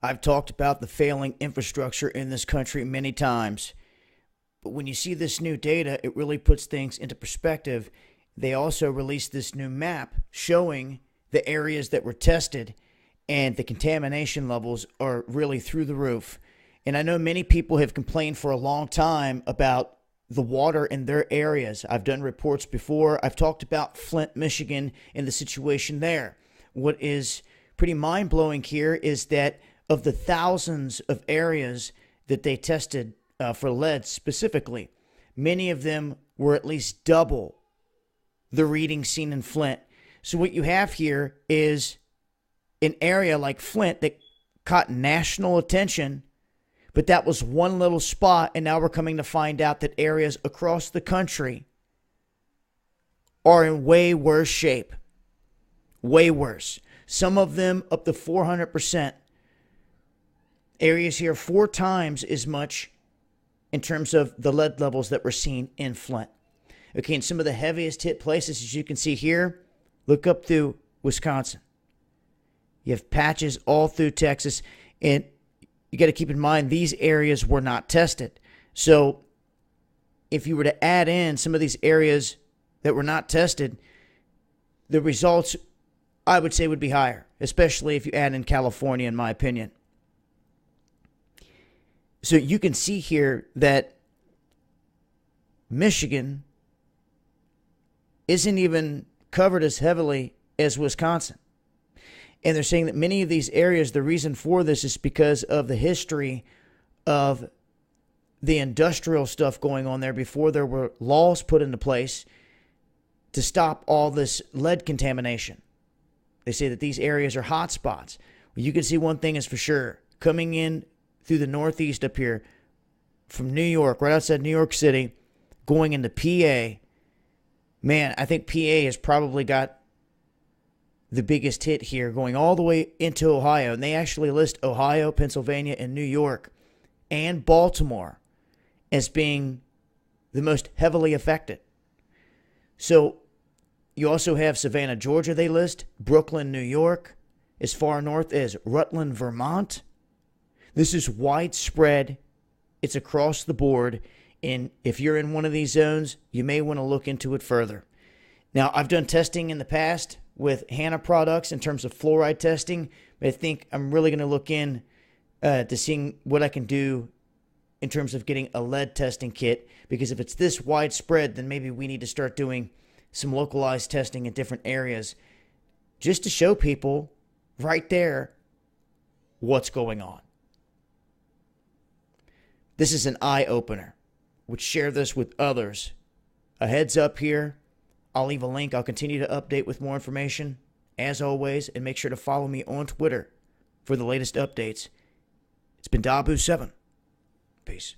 I've talked about the failing infrastructure in this country many times. But when you see this new data, it really puts things into perspective. They also released this new map showing the areas that were tested, and the contamination levels are really through the roof. And I know many people have complained for a long time about the water in their areas. I've done reports before. I've talked about Flint, Michigan, and the situation there. What is pretty mind-blowing here is that of the thousands of areas that they tested for lead specifically, many of them were at least double the reading seen in Flint. So what you have here is an area like Flint that caught national attention, but that was one little spot, and now we're coming to find out that areas across the country are in way worse shape. Way worse. Some of them up to 400%. Areas here 4 times as much in terms of the lead levels that were seen in Flint. Okay, and some of the heaviest hit places, as you can see here, look up through Wisconsin. You have patches all through Texas, and you got to keep in mind these areas were not tested. So if you were to add in some of these areas that were not tested, the results, I would say, would be higher, especially if you add in California, in my opinion. So you can see here that Michigan isn't even covered as heavily as Wisconsin. And they're saying that many of these areas, the reason for this is because of the history of the industrial stuff going on there before there were laws put into place to stop all this lead contamination. They say that these areas are hot spots. Well, you can see one thing is for sure. Coming in through the Northeast up here from New York, right outside New York City, going into PA, man, I think PA has probably got the biggest hit here, going all the way into Ohio. And they actually list Ohio, Pennsylvania, and New York and Baltimore as being the most heavily affected. So you also have Savannah, Georgia, they list, Brooklyn, New York, as far north as Rutland, Vermont. This is widespread. It's across the board. And if you're in one of these zones, you may want to look into it further. Now, I've done testing in the past with Hanna products in terms of fluoride testing, but I think I'm really going to look in to seeing what I can do in terms of getting a lead testing kit, because if it's this widespread, then maybe we need to start doing some localized testing in different areas just to show people right there what's going on. This is an eye-opener. Would share this with others. A heads up here. I'll leave a link. I'll continue to update with more information, as always, and make sure to follow me on Twitter for the latest updates. It's been Dabu7. Peace.